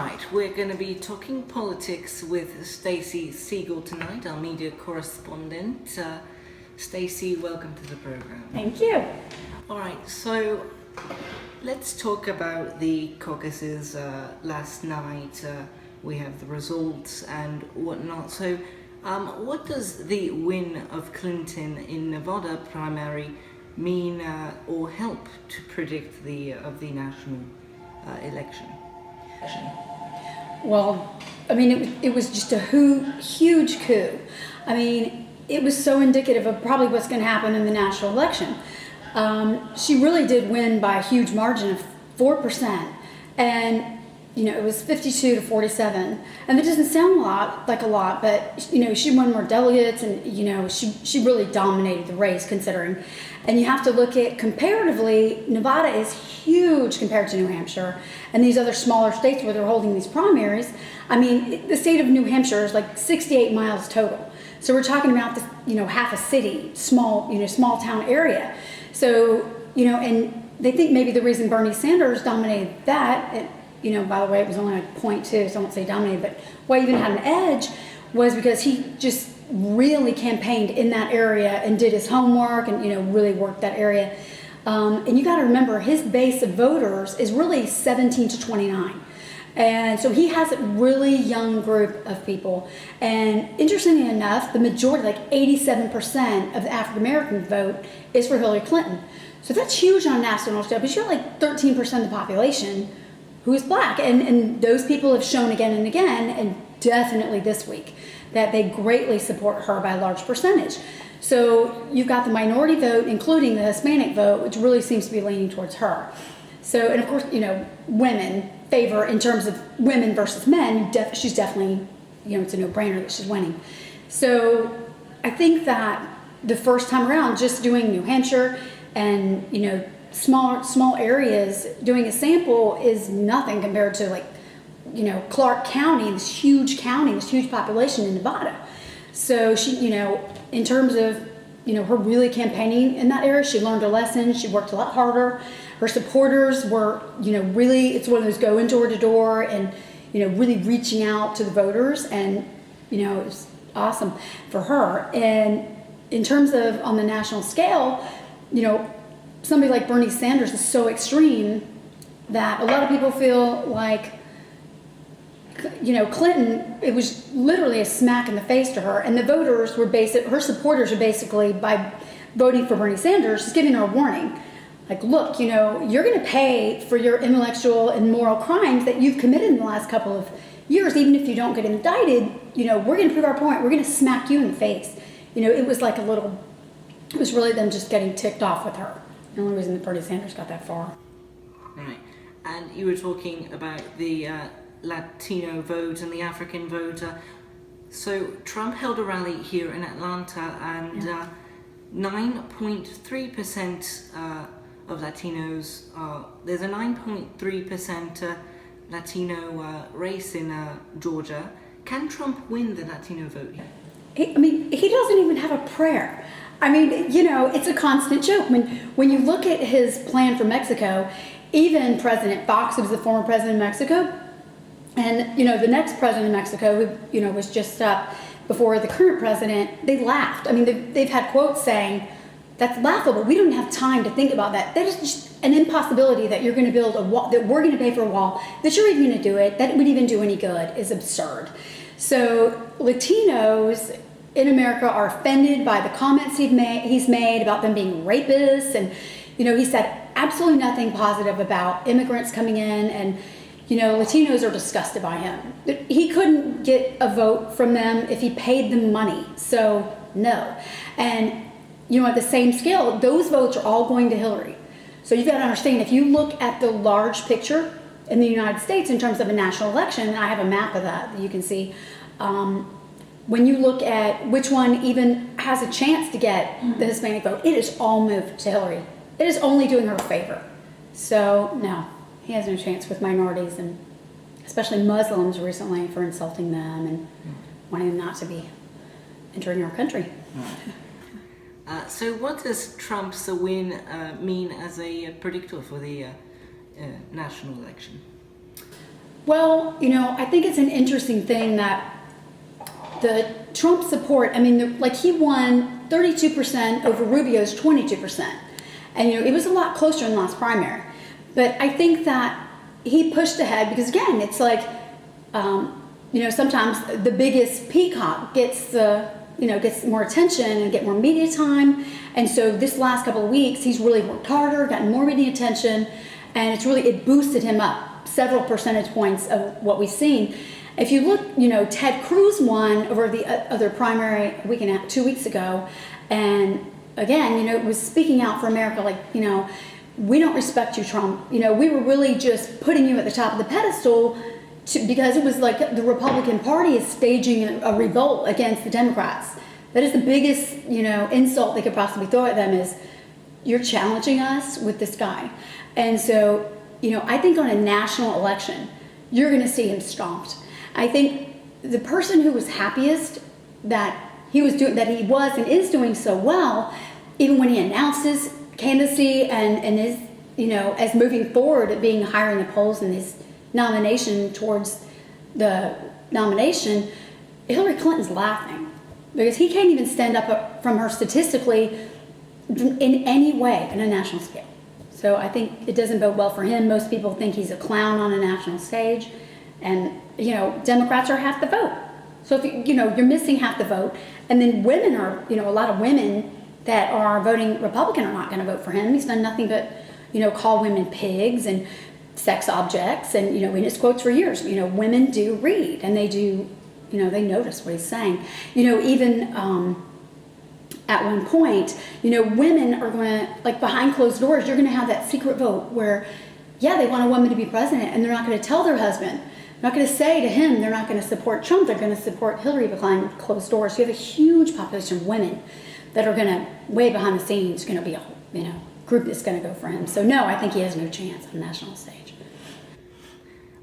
right, we're going to be talking politics with Stacey Siegel tonight, our media correspondent. Stacey, welcome to the program. Thank you. All right, so let's talk about the caucuses last night. We have the results and whatnot. So what does the win of Clinton in Nevada primary mean or help to predict the national election? Well, I mean, it was just a huge coup. I mean, it was so indicative of probably what's going to happen in the national election. She really did win by a huge margin of 4%. And, it was 52 to 47. And that doesn't sound like a lot, but, she won more delegates and, she really dominated the race considering. And you have to look at, comparatively, Nevada is huge compared to New Hampshire and these other smaller states where they're holding these primaries. I mean, the state of New Hampshire is like 68 miles total. So we're talking about this, half a city, small town area. So, and they think maybe the reason Bernie Sanders dominated that, by the way, it was only like 0.2, so I won't say dominated, but why he even had an edge was because he just really campaigned in that area and did his homework and, really worked that area. And you got to remember, his base of voters is really 17 to 29. And so he has a really young group of people. And interestingly enough, the majority, like 87% of the African-American vote is for Hillary Clinton. So that's huge on a national scale, but you're like 13% of the population who is black. And those people have shown again and again, and definitely this week, that they greatly support her by a large percentage. So you've got the minority vote, including the Hispanic vote, which really seems to be leaning towards her. So, and of course, women favor in terms of women versus men. She's definitely, it's a no-brainer that she's winning. So I think that the first time around, just doing New Hampshire and, small areas, doing a sample is nothing compared to Clark County, this huge population in Nevada. So she, in terms of, her really campaigning in that area, she learned a lesson. She worked a lot harder. Her supporters were, really, it's one of those going door to door and, really reaching out to the voters. And, it was awesome for her. And in terms of on the national scale, somebody like Bernie Sanders is so extreme that a lot of people feel like, Clinton, it was literally a smack in the face to her, and the voters were her supporters are basically, by voting for Bernie Sanders, just giving her a warning. Like, look, you're going to pay for your intellectual and moral crimes that you've committed in the last couple of years, even if you don't get indicted, we're going to prove our point. We're going to smack you in the face. It was like it was really them just getting ticked off with her. The only reason that Bernie Sanders got that far. Right. And you were talking about the Latino vote and the African vote. So Trump held a rally here in Atlanta, and 9.3% of Latinos, there's a 9.3% Latino race in Georgia. Can Trump win the Latino vote here? He doesn't even have a prayer. It's a constant joke. When you look at his plan for Mexico, even President Fox, who was the former president of Mexico, and, the next president of Mexico, who, was just up before the current president, they laughed. They've had quotes saying, that's laughable. We don't have time to think about that. That is just an impossibility that you're going to build a wall, that we're going to pay for a wall, that you're even going to do it, that it would even do any good is absurd. So Latinos in America are offended by the comments he's made about them being rapists. And, he said absolutely nothing positive about immigrants coming in, and Latinos are disgusted by him. He couldn't get a vote from them if he paid them money. So, no. And, at the same scale, those votes are all going to Hillary. So you've got to understand, if you look at the large picture in the United States in terms of a national election, and I have a map of that you can see, when you look at which one even has a chance to get the Hispanic vote, it is all moved to Hillary. It is only doing her a favor. So, no. He has no chance with minorities, and especially Muslims recently, for insulting them and wanting them not to be entering our country. So what does Trump's win mean as a predictor for the national election? Well, I think it's an interesting thing that the Trump support, I mean, like he won 32% over Rubio's 22%. And, it was a lot closer in the last primary. But I think that he pushed ahead because, again, it's like, sometimes the biggest peacock gets gets more attention and get more media time. And so this last couple of weeks, he's really worked harder, gotten more media attention, and it boosted him up several percentage points of what we've seen. If you look, Ted Cruz won over the other primary 2 weeks ago, and again, was speaking out for America, like, we don't respect you, Trump. We were really just putting you at the top of the pedestal because it was like the Republican Party is staging a revolt against the Democrats. That is the biggest, insult they could possibly throw at them is, you're challenging us with this guy. And so, I think on a national election, you're going to see him stomped. I think the person who was happiest that he was and is doing so well, even when he announced his candidacy and is, as moving forward at being higher in the polls in his nomination towards the nomination, Hillary Clinton's laughing because he can't even stand up from her statistically in any way on a national scale. So I think it doesn't bode well for him. Most people think he's a clown on a national stage, and Democrats are half the vote. So if you're missing half the vote, and then women are, a lot of women that are voting Republican are not going to vote for him. He's done nothing but, call women pigs and sex objects, and in his quotes for years, women do read and they do, they notice what he's saying. Even at one point, women are going to, like behind closed doors, you're going to have that secret vote where, they want a woman to be president, and they're not going to tell their husband. They're not going to say to him they're not going to support Trump. They're going to support Hillary behind closed doors. So you have a huge population of women that are going to, way behind the scenes, going to be a group that's going to go for him. So no, I think he has no chance on the national stage.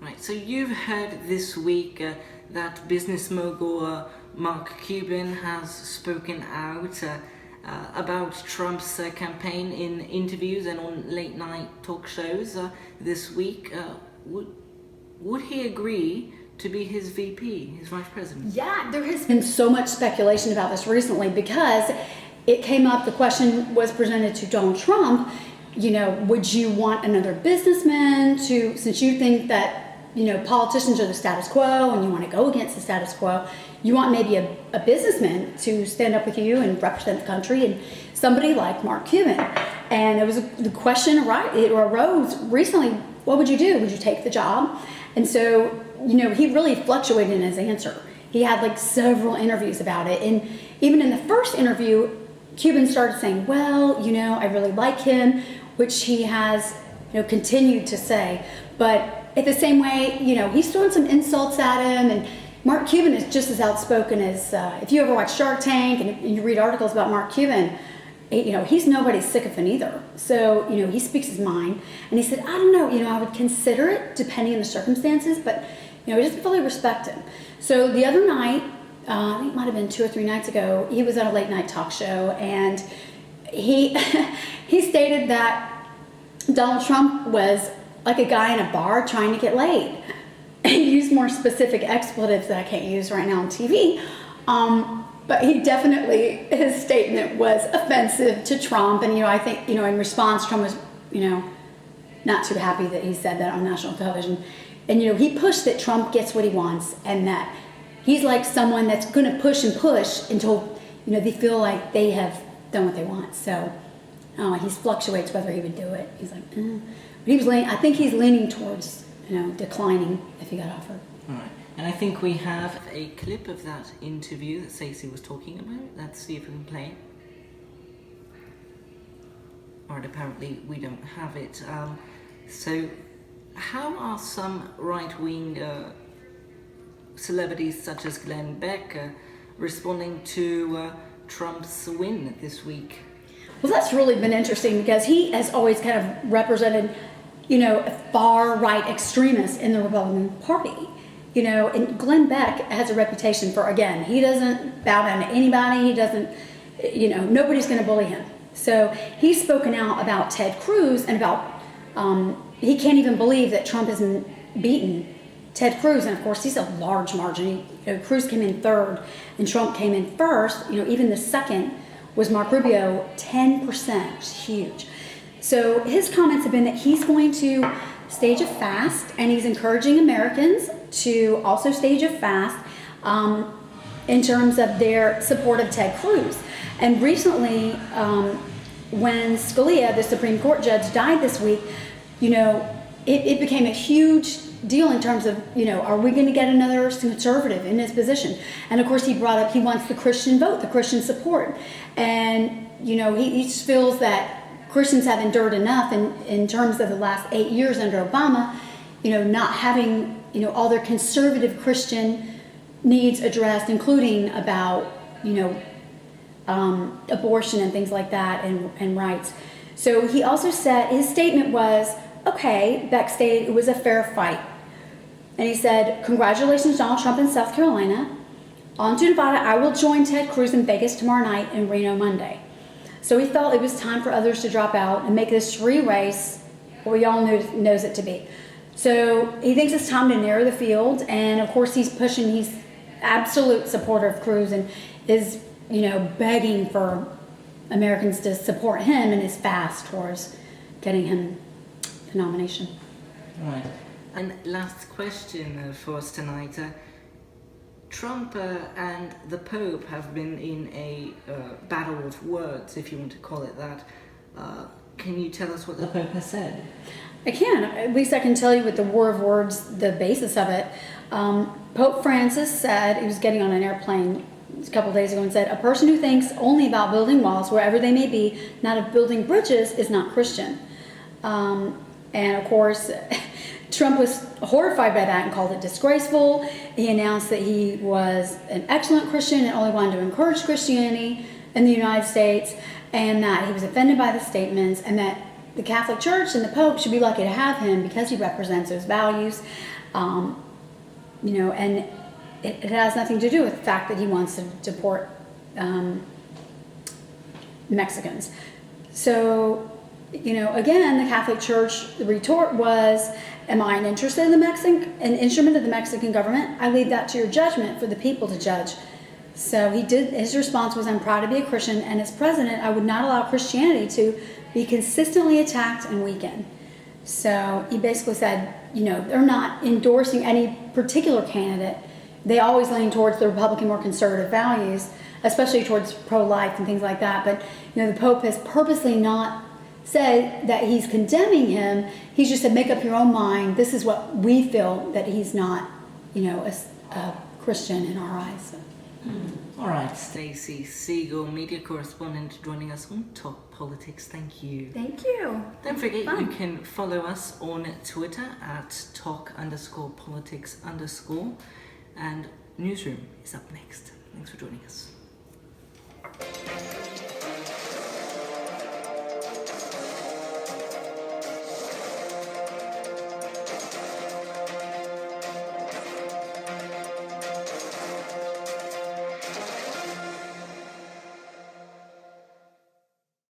Right. So you've heard this week that business mogul Mark Cuban has spoken out about Trump's campaign in interviews and on late night talk shows this week. Would he agree to be his VP, his vice president? Yeah, there has been so much speculation about this recently because it came up, the question was presented to Donald Trump, would you want another businessman since you think that, politicians are the status quo and you want to go against the status quo, you want maybe a businessman to stand up with you and represent the country, and somebody like Mark Cuban. And the question arose recently, what would you do? Would you take the job? And so, he really fluctuated in his answer. He had several interviews about it. And even in the first interview, Cuban started saying, well, I really like him, which he has, continued to say. But at the same way, he's throwing some insults at him. And Mark Cuban is just as outspoken as, if you ever watch Shark Tank and you read articles about Mark Cuban, he's nobody's sycophant either. So, he speaks his mind. And he said, I don't know, I would consider it depending on the circumstances, but, he doesn't fully respect him. So the other night, I think it might have been 2 or 3 nights ago, he was on a late night talk show, and he stated that Donald Trump was like a guy in a bar trying to get laid. He used more specific expletives that I can't use right now on TV. But he definitely, his statement was offensive to Trump. And, I think, in response, Trump was, not too happy that he said that on national television. And, he pushed that Trump gets what he wants, and that he's like someone that's going to push and push until, they feel like they have done what they want. So he fluctuates whether he would do it. He's like, But I think he's leaning towards, declining if he got offered. All right. And I think we have a clip of that interview that Stacey was talking about. Let's see if we can play it. Or apparently we don't have it. So how are some right-wing celebrities such as Glenn Beck responding to Trump's win this week? Well, that's really been interesting because he has always kind of represented, a far-right extremist in the Republican Party. And Glenn Beck has a reputation for, again, he doesn't bow down to anybody. He doesn't, nobody's going to bully him. So he's spoken out about Ted Cruz and about, he can't even believe that Trump has beaten Ted Cruz, and of course he's a large margin. Cruz came in third, and Trump came in first. Even the second was Marco Rubio, 10%, which is huge. So his comments have been that he's going to stage a fast, and he's encouraging Americans to also stage a fast in terms of their support of Ted Cruz. And recently, when Scalia, the Supreme Court judge, died this week, it became a huge deal in terms of, are we going to get another conservative in his position? And of course, he brought up he wants the Christian vote, the Christian support. And, he just feels that Christians have endured enough in terms of the last 8 years under Obama, not having, all their conservative Christian needs addressed, including about, abortion and things like that and rights. So he also said, his statement was, okay, Beck stated it was a fair fight. And he said, congratulations, Donald Trump in South Carolina. On to Nevada, I will join Ted Cruz in Vegas tomorrow night and Reno Monday. So he felt it was time for others to drop out and make this free race what we all knows it to be. So he thinks it's time to narrow the field, and of course he's absolute supporter of Cruz and is, begging for Americans to support him in his fast towards getting him the nomination. Right. And last question for us tonight. Trump and the Pope have been in a battle of words, if you want to call it that. Can you tell us what the Pope has said? I can. At least I can tell you with the war of words, the basis of it. Pope Francis said, he was getting on an airplane a couple of days ago and said, a person who thinks only about building walls, wherever they may be, not of building bridges, is not Christian. And of course, Trump was horrified by that and called it disgraceful. He announced that he was an excellent Christian and only wanted to encourage Christianity in the United States, and that he was offended by the statements, and that the Catholic Church and the Pope should be lucky to have him because he represents those values. And it has nothing to do with the fact that he wants to deport Mexicans. So, again, the Catholic Church, the retort was, am I an instrument of the Mexican government? I leave that to your judgment for the people to judge. So his response was, I'm proud to be a Christian, and as president, I would not allow Christianity to be consistently attacked and weakened. So he basically said, they're not endorsing any particular candidate. They always lean towards the Republican, more conservative values, especially towards pro-life and things like that. But, the Pope has purposely not said that he's condemning him. He's just said, make up your own mind. This is what we feel, that he's not, a Christian in our eyes. So. All right, Stacey Siegel, media correspondent, joining us on Talk Politics. Thank you. Thank you. Don't forget, you can follow us on Twitter at talk_politics_, and Newsroom is up next. Thanks for joining us.